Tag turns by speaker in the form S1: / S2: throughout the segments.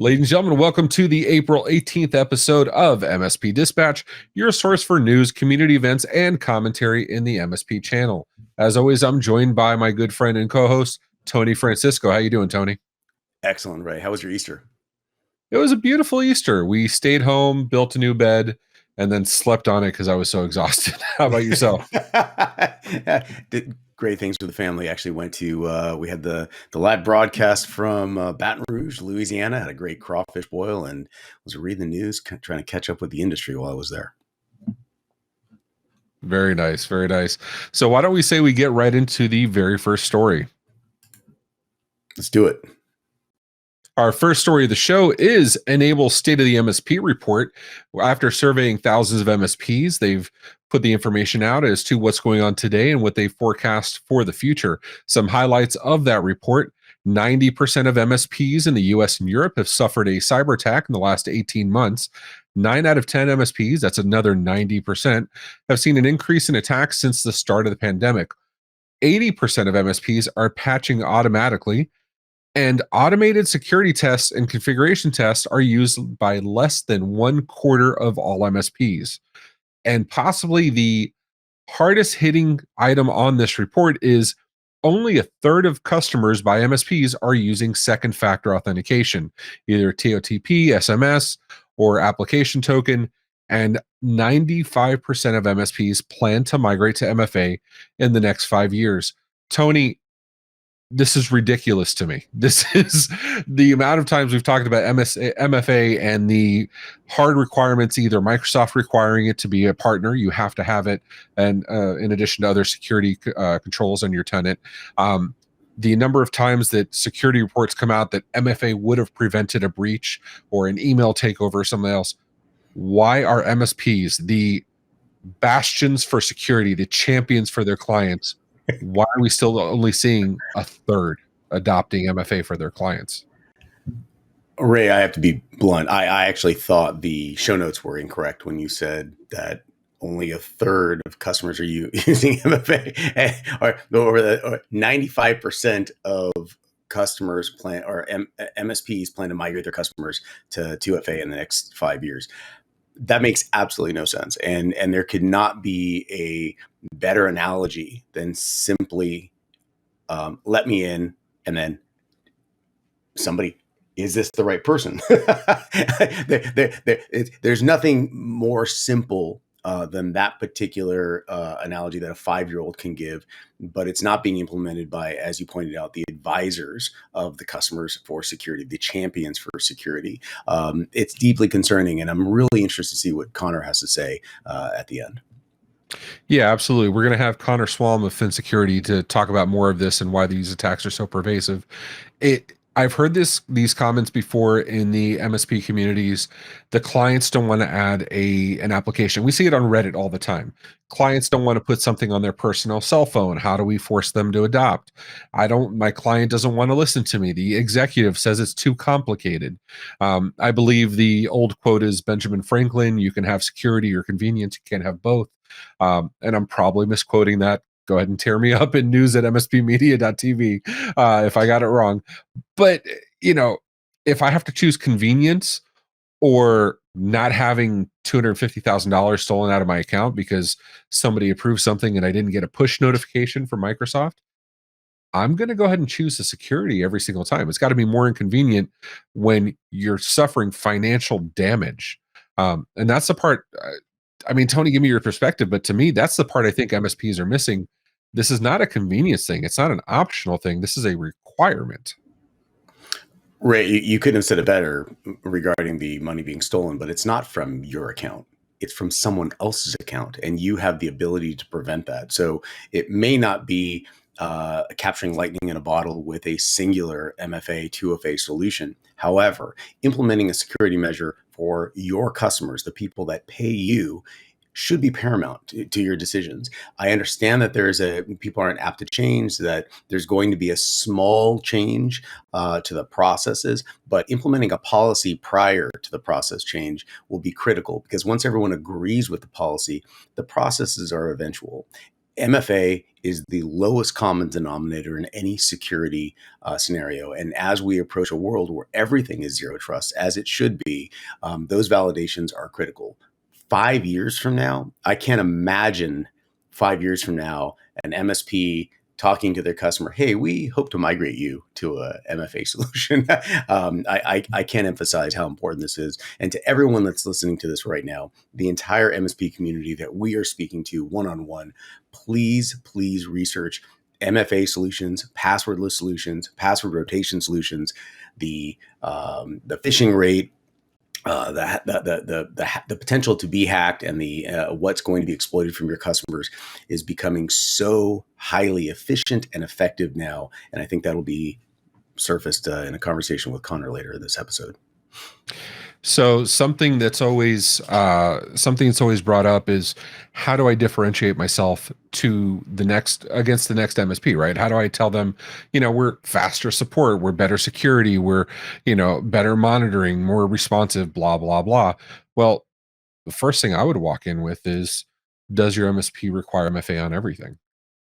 S1: Ladies and gentlemen, welcome to the April 18th episode of MSP Dispatch, your source for news, community events, and commentary in the MSP channel. As always, I'm joined by my good friend and co-host, Tony Francisco. How you doing, Tony?
S2: Excellent, Ray. How was your Easter?
S1: It was a beautiful Easter. We stayed home, built a new bed, and then slept on it because I was so exhausted. How about yourself?
S2: Did great things with the family. Actually went to, we had the live broadcast from Baton Rouge, Louisiana. Had a great crawfish boil and was reading the news, trying to catch up with the industry while I was there.
S1: Very nice, very nice. So why don't we say we get right into the very first story?
S2: Let's do it.
S1: Our first story of the show is Nable's State of the MSP Report. After surveying thousands of MSPs, they've put the information out as to what's going on today and what they forecast for the future. Some highlights of that report: 90% of MSPs in the US and Europe have suffered a cyber attack in the last 18 months. 9 out of 10 MSPs, that's another 90%, have seen an increase in attacks since the start of the pandemic. 80% of MSPs are patching automatically, and automated security tests and configuration tests are used by less than 1/4 of all MSPs. And possibly the hardest hitting item on this report is only a third of customers by MSPs are using second factor authentication, either TOTP, SMS, or application token. And 95% of MSPs plan to migrate to MFA in the next 5 years. Tony, this is ridiculous to me. This is the amount of times we've talked about MFA and the hard requirements, either Microsoft requiring it to be a partner, you have to have it, and in addition to other security controls on your tenant. The number of times that security reports come out that MFA would have prevented a breach or an email takeover or something else. Why are MSPs, the bastions for security, the champions for their clients, why are we still only seeing a third adopting MFA for their clients?
S2: Ray, I have to be blunt. I actually thought the show notes were incorrect when you said that only a third of customers are using MFA, or 95% of customers plan, or MSPs plan to migrate their customers to 2FA in the next 5 years. That makes absolutely no sense. And there could not be a better analogy than simply let me in and then somebody, is this the right person? There's nothing more simple than that particular analogy that a 5-year-old can give, but it's not being implemented by, as you pointed out, the advisors of the customers for security, the champions for security. It's deeply concerning, and I'm really interested to see what Connor has to say at the end.
S1: Yeah, absolutely. We're going to have Connor Swalm of Fin Security to talk about more of this and why these attacks are so pervasive. I've heard these comments before in the MSP communities. The clients don't want to add an application. We see it on Reddit all the time. Clients don't want to put something on their personal cell phone. How do we force them to adopt? My client doesn't want to listen to me. The executive says it's too complicated. I believe the old quote is Benjamin Franklin: you can have security or convenience, you can't have both. And I'm probably misquoting that. Go ahead and tear me up in news@mspmedia.tv if I got it wrong. But, if I have to choose convenience or not having $250,000 stolen out of my account because somebody approved something and I didn't get a push notification from Microsoft, I'm going to go ahead and choose the security every single time. It's got to be more inconvenient when you're suffering financial damage. And that's the part. Tony, give me your perspective, but to me, that's the part I think MSPs are missing. This is not a convenience thing. It's not an optional thing. This is a requirement.
S2: Ray, you couldn't have said it better regarding the money being stolen, but it's not from your account. It's from someone else's account, and you have the ability to prevent that. So it may not be capturing lightning in a bottle with a singular MFA, 2FA solution. However, implementing a security measure for your customers, the people that pay you, should be paramount to your decisions. I understand that people aren't apt to change, that there's going to be a small change to the processes, but implementing a policy prior to the process change will be critical, because once everyone agrees with the policy, the processes are eventual. MFA is the lowest common denominator in any security scenario. And as we approach a world where everything is zero trust, as it should be, those validations are critical. 5 years from now, I can't imagine 5 years from now an MSP talking to their customer, hey, we hope to migrate you to a MFA solution. I can't emphasize how important this is. And to everyone that's listening to this right now, the entire MSP community that we are speaking to one-on-one, please research MFA solutions, passwordless solutions, password rotation solutions, the phishing rate, the potential to be hacked, and the what's going to be exploited from your customers is becoming so highly efficient and effective now. And I think that'll be surfaced in a conversation with Connor later in this episode.
S1: So something that's always brought up is, how do I differentiate myself to the next against the next MSP, right? How do I tell them, we're faster support, we're better security, we're, better monitoring, more responsive, blah, blah, blah. Well, the first thing I would walk in with is, does your MSP require MFA on everything?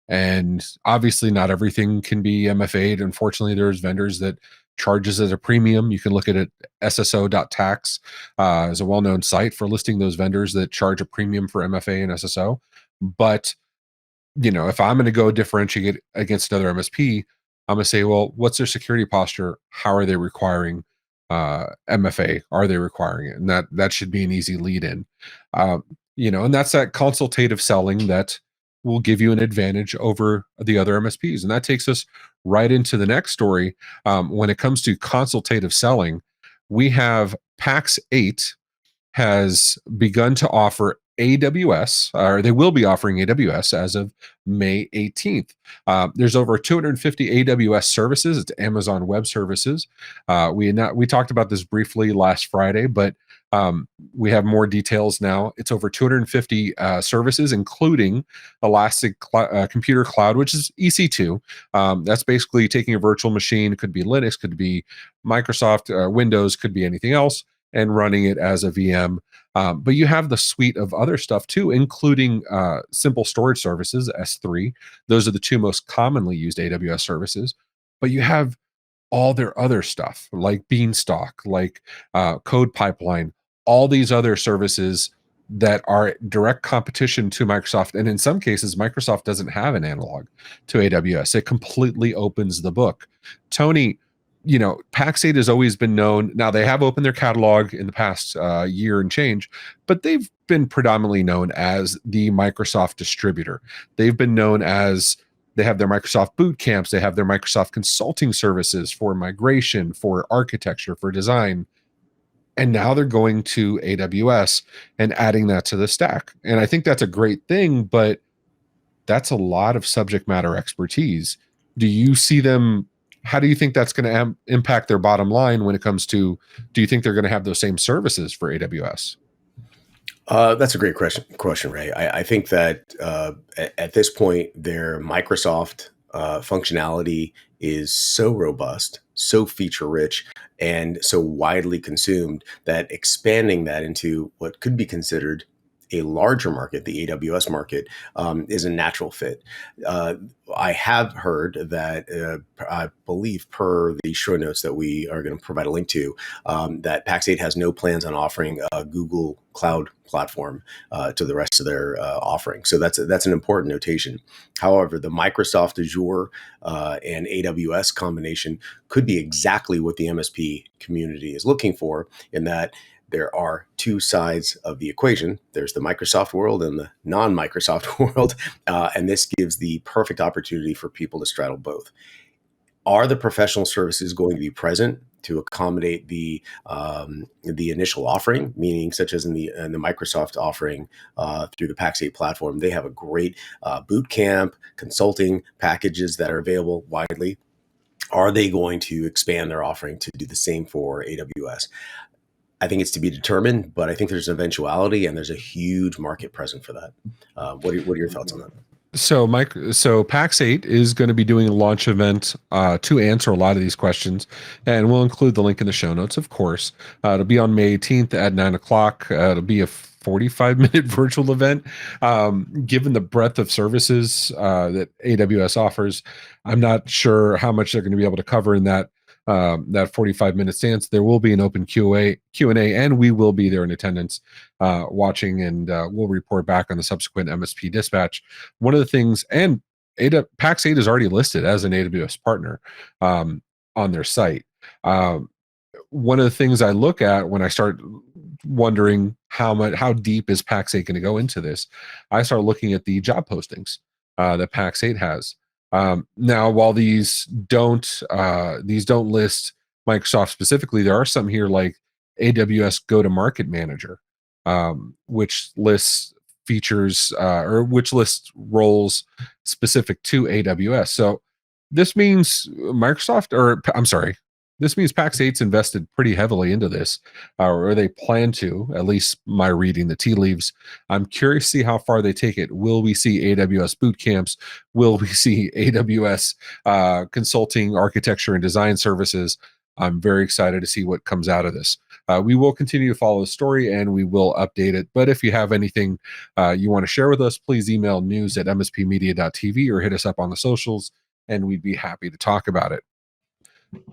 S1: And obviously not everything can be MFA'd. Unfortunately, there's vendors that charges at a premium. You can look at it, sso.tax is a well-known site for listing those vendors that charge a premium for MFA and SSO. But, if I'm going to go differentiate against another MSP, I'm going to say, well, what's their security posture? How are they requiring MFA? Are they requiring it? And that should be an easy lead in. And that's that consultative selling that will give you an advantage over the other MSPs. And that takes us right into the next story. When it comes to consultative selling, we have Pax8 has begun to offer AWS, or they will be offering AWS as of May 18th. There's over 250 AWS services. It's Amazon Web Services. We talked about this briefly last Friday, but we have more details now. It's over 250 services, including Elastic Computer Cloud, which is EC2. That's basically taking a virtual machine. It could be Linux, could be Microsoft, Windows, could be anything else, and running it as a VM. But you have the suite of other stuff too, including simple storage services, S3. Those are the two most commonly used AWS services. But you have all their other stuff like Beanstalk, like Code Pipeline, all these other services that are direct competition to Microsoft. And in some cases, Microsoft doesn't have an analog to AWS. It completely opens the book. Tony, Pax8 has always been known. Now, they have opened their catalog in the past year and change, but they've been predominantly known as the Microsoft distributor. They've been known as, they have their Microsoft boot camps, they have their Microsoft consulting services for migration, for architecture, for design. And now they're going to AWS and adding that to the stack. And I think that's a great thing, but that's a lot of subject matter expertise. Do you see them? How do you think that's going to impact their bottom line when it comes to, do you think they're going to have those same services for AWS?
S2: That's a great question, Ray. I think that at this point, their Microsoft functionality is so robust, so feature rich, and so widely consumed that expanding that into what could be considered a larger market, the AWS market, is a natural fit. I have heard that, I believe per the show notes that we are going to provide a link to, that Pax8 has no plans on offering a Google Cloud platform to the rest of their offering. So that's an important notation. However, the Microsoft Azure and AWS combination could be exactly what the MSP community is looking for, in that there are two sides of the equation. There's the Microsoft world and the non-Microsoft world. And this gives the perfect opportunity for people to straddle both. Are the professional services going to be present to accommodate the initial offering, meaning such as in the Microsoft offering through the Pax8 platform? They have a great boot camp consulting packages that are available widely. Are they going to expand their offering to do the same for AWS? I think it's to be determined, but I think there's an eventuality and there's a huge market present for that. What are your thoughts on that?
S1: So Pax8 is going to be doing a launch event to answer a lot of these questions, and we'll include the link in the show notes, of course. It'll be on May 18th at 9 o'clock. It'll be a 45-minute virtual event. Given the breadth of services that AWS offers, I'm not sure how much they're going to be able to cover in that 45-minute stance. There will be an open Q&A, and we will be there in attendance watching, and we'll report back on the subsequent MSP Dispatch. One of the things, and Pax8 is already listed as an AWS partner on their site. One of the things I look at when I start wondering how deep is Pax8 going to go into this, I start looking at the job postings that Pax8 has. Now, while these don't list Microsoft specifically, there are some here like AWS Go-to-Market Manager, which lists features or which lists roles specific to AWS. So this means this means Pax8's invested pretty heavily into this, or they plan to, at least my reading the tea leaves. I'm curious to see how far they take it. Will we see AWS boot camps? Will we see AWS consulting, architecture, and design services? I'm very excited to see what comes out of this. We will continue to follow the story and we will update it. But if you have anything you want to share with us, please email news@mspmedia.tv or hit us up on the socials, and we'd be happy to talk about it.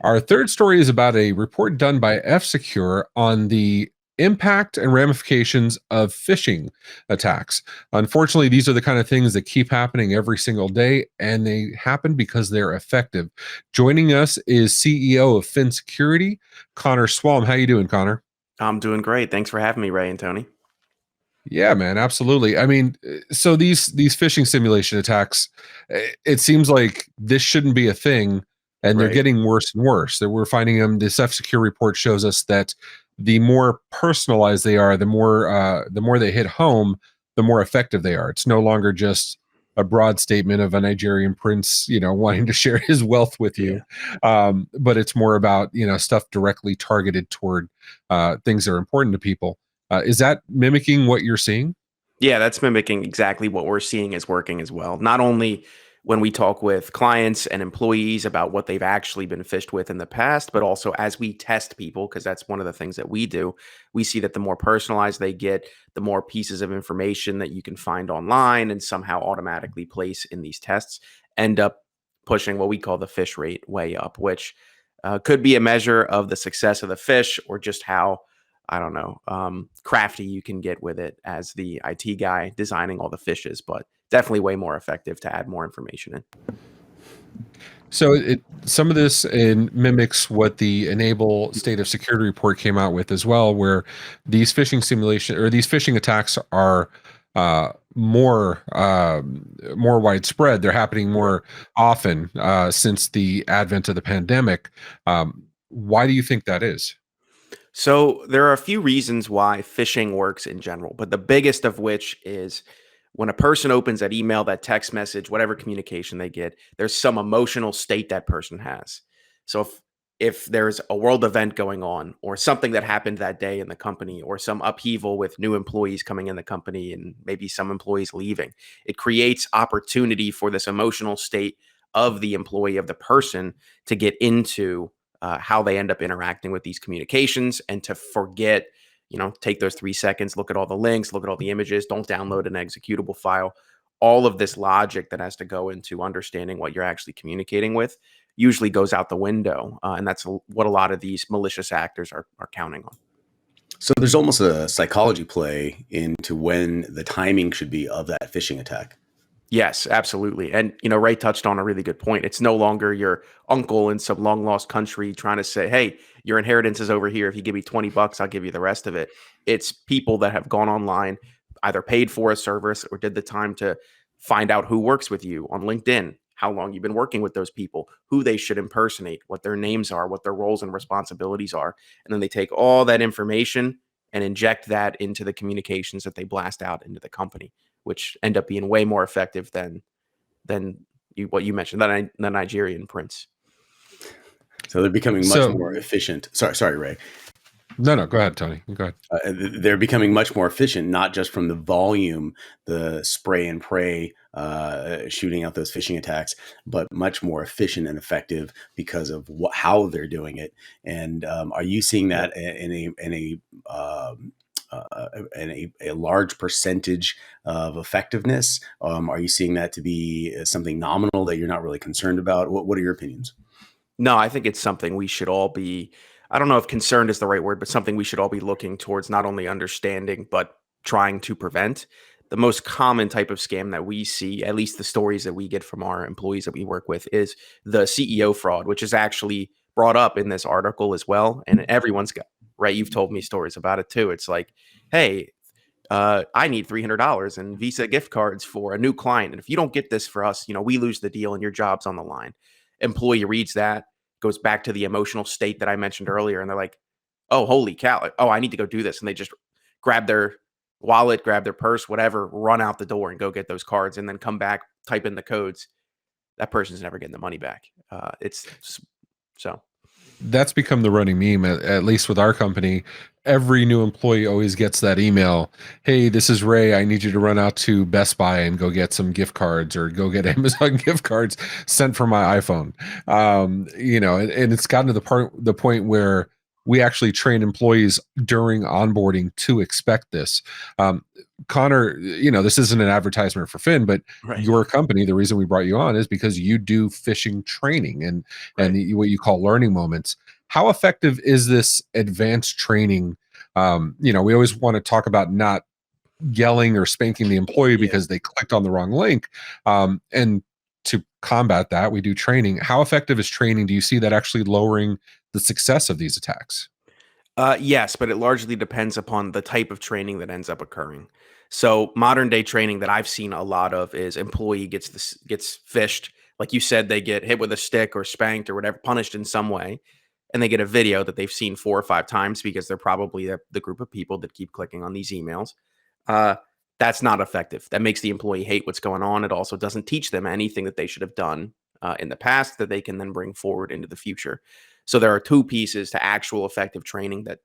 S1: Our third story is about a report done by F-Secure on the impact and ramifications of phishing attacks. Unfortunately, these are the kind of things that keep happening every single day, and they happen because they're effective. Joining us is CEO of Fin Security, Connor Swalm. How you doing, Connor?
S3: I'm doing great. Thanks for having me, Ray and Tony.
S1: Yeah, man, absolutely. I mean, so these phishing simulation attacks, it seems like this shouldn't be a thing, and they're
S3: Right.
S1: getting worse and worse. That we're finding them. This F-Secure report shows us that the more personalized they are, the more they hit home, the more effective they are. It's no longer just a broad statement of a Nigerian prince, wanting to share his wealth with you,
S3: Yeah.
S1: but it's more about stuff directly targeted toward things that are important to people. Is that mimicking what you're seeing?
S3: Yeah, that's mimicking exactly what we're seeing is working as well. Not only when we talk with clients and employees about what they've actually been phished with in the past, but also as we test people, because that's one of the things that we do. We see that the more personalized they get, the more pieces of information that you can find online and somehow automatically place in these tests end up pushing what we call the phish rate way up, which could be a measure of the success of the phish or just how I don't know, crafty you can get with it as the IT guy designing all the fishes, but definitely way more effective to add more information in.
S1: So some of this mimics what the Enable State of Security report came out with as well, where these phishing attacks are more widespread. They're happening more often since the advent of the pandemic. Why do you think that is?
S3: So there are a few reasons why phishing works in general, but the biggest of which is when a person opens that email, that text message, whatever communication they get, there's some emotional state that person has. So if there's a world event going on or something that happened that day in the company or some upheaval with new employees coming in the company and maybe some employees leaving, it creates opportunity for this emotional state of the employee, of the person, to get into how they end up interacting with these communications and to forget, take those 3 seconds, look at all the links, look at all the images, don't download an executable file. All of this logic that has to go into understanding what you're actually communicating with usually goes out the window. And that's what a lot of these malicious actors are counting on.
S2: So there's almost a psychology play into when the timing should be of that phishing attack.
S3: Yes, absolutely. And, Ray touched on a really good point. It's no longer your uncle in some long lost country trying to say, hey, your inheritance is over here. If you give me $20, I'll give you the rest of it. It's people that have gone online, either paid for a service or did the time to find out who works with you on LinkedIn, how long you've been working with those people, who they should impersonate, what their names are, what their roles and responsibilities are. And then they take all that information and inject that into the communications that they blast out into the company, which end up being way more effective than what you mentioned, the Nigerian prince.
S2: So they're becoming much
S1: So
S2: more efficient. Sorry, Ray.
S1: No, go ahead, Tony. Go ahead.
S2: They're becoming much more efficient, not just from the volume, the spray and pray, shooting out those phishing attacks, but much more efficient and effective because of how they're doing it. And are you seeing that in a large percentage of effectiveness? Are you seeing that to be something nominal that you're not really concerned about? What are your opinions?
S3: No, I think it's something we should all be, I don't know if concerned is the right word, but something we should all be looking towards, not only understanding, but trying to prevent. The most common type of scam that we see, at least the stories that we get from our employees that we work with, is the CEO fraud, which is actually brought up in this article as well. And everyone's got, right? You've told me stories about it too. It's like, hey, I need $300 and Visa gift cards for a new client. And if you don't get this for us, we lose the deal and your job's on the line. Employee reads that, goes back to the emotional state that I mentioned earlier. And they're like, oh, holy cow. Oh, I need to go do this. And they just grab their wallet, grab their purse, whatever, run out the door and go get those cards and then come back, type in the codes. That person's never getting the money back. It's just, so.
S1: That's become the running meme, at least with our company. Every new employee always gets that email. Hey, this is Ray. I need you to run out to Best Buy and go get some gift cards or go get Amazon gift cards sent from my iPhone. And it's gotten to the point where we actually train employees during onboarding to expect this. Connor, this isn't an advertisement for Finn, but
S3: Right.
S1: your company, the reason we brought you on is because you do phishing training and what you call learning moments. How effective is this advanced training? We always want to talk about not yelling or spanking the employee because they clicked on the wrong link. And to combat that, we do training. How effective is training? Do you see that actually lowering the success of these attacks?
S3: Yes, but it largely depends upon the type of training that ends up occurring. So modern day training that I've seen a lot of is employee gets phished. Like you said, they get hit with a stick or spanked or whatever, punished in some way, and they get a video that they've seen 4 or 5 times because they're probably the group of people that keep clicking on these emails. Uh, that's not effective. That makes the employee hate what's going on. It also doesn't teach them anything that they should have done in the past that they can then bring forward into the future. So there are 2 pieces to actual effective training that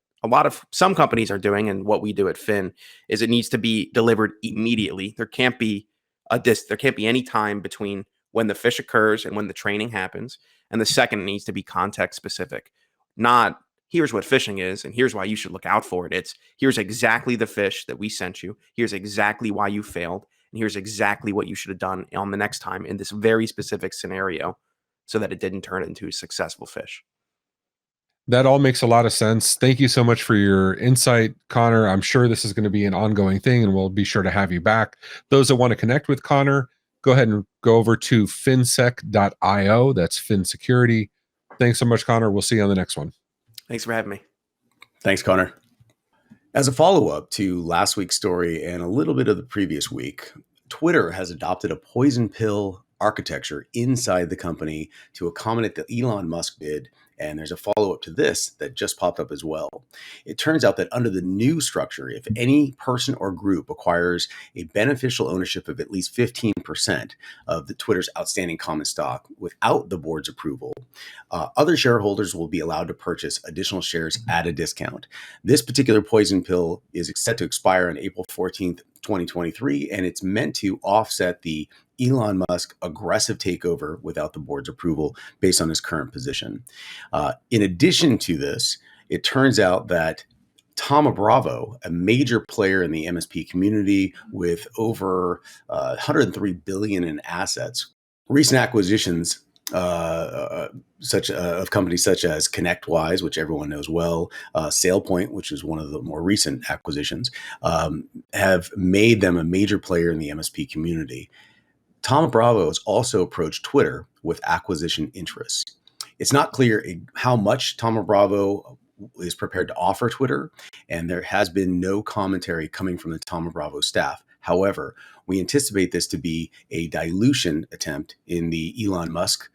S3: some companies are doing, and what we do at Fin is it needs to be delivered immediately. There can't be any time between when the phish occurs and when the training happens. And the second, it needs to be context specific. Not here's what phishing is and here's why you should look out for it. It's here's exactly the phish that we sent you. Here's exactly why you failed. And here's exactly what you should have done on the next time in this very specific scenario so that it didn't turn into a successful phish.
S1: That all makes a lot of sense. Thank you so much for your insight, Connor. I'm sure this is going to be an ongoing thing, and we'll be sure to have you back. Those that want to connect with Connor, go ahead and go over to finsec.io. That's Fin Security. Thanks so much, Connor. We'll see you on the next one.
S3: Thanks for having me.
S2: Thanks, Connor. As a follow-up to last week's story and a little bit of the previous week, Twitter has adopted a poison pill architecture inside the company to accommodate the Elon Musk bid. And there's a follow-up to this that just popped up as well. It turns out that under the new structure, if any person or group acquires a beneficial ownership of at least 15% of the Twitter's outstanding common stock without the board's approval, other shareholders will be allowed to purchase additional shares at a discount. This particular poison pill is set to expire on April 14th, 2023, and it's meant to offset the Elon Musk aggressive takeover without the board's approval based on his current position. In addition to this, it turns out that Thoma Bravo, a major player in the MSP community with over 103 billion in assets, recent acquisitions of companies such as ConnectWise, which everyone knows well, SailPoint, which is one of the more recent acquisitions, have made them a major player in the MSP community. Thoma Bravo has also approached Twitter with acquisition interests. It's not clear how much Thoma Bravo is prepared to offer Twitter, and there has been no commentary coming from the Thoma Bravo staff. However, we anticipate this to be a dilution attempt in the Elon Musk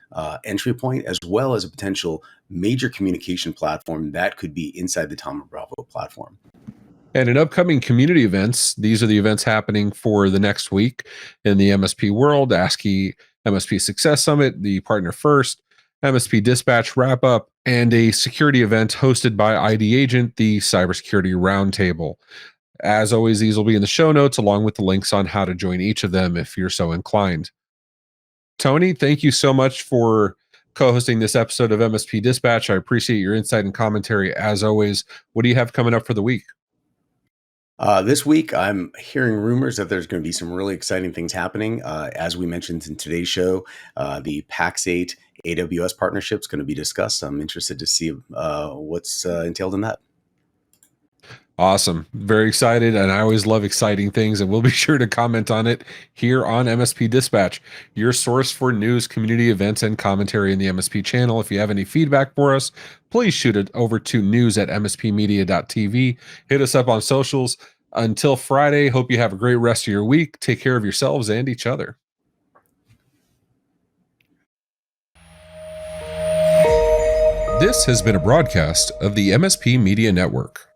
S2: entry point, as well as a potential major communication platform that could be inside the Thoma Bravo platform.
S1: And in upcoming community events, these are the events happening for the next week in the MSP world: ASCII MSP Success Summit, the Partner First, MSP Dispatch wrap up, and a security event hosted by ID Agent, the Cybersecurity Roundtable. As always, these will be in the show notes along with the links on how to join each of them if you're so inclined. Tony, thank you so much for co-hosting this episode of MSP Dispatch. I appreciate your insight and commentary as always. What do you have coming up for the week?
S2: This week, I'm hearing rumors that there's going to be some really exciting things happening. As we mentioned in today's show, the Pax8 AWS partnership is going to be discussed. I'm interested to see what's entailed in that.
S1: Awesome. Very excited. And I always love exciting things. And we'll be sure to comment on it here on MSP Dispatch, your source for news, community events, and commentary in the MSP channel. If you have any feedback for us, please shoot it over to news@mspmedia.tv. Hit us up on socials. Until Friday, hope you have a great rest of your week. Take care of yourselves and each other. This has been a broadcast of the MSP Media Network.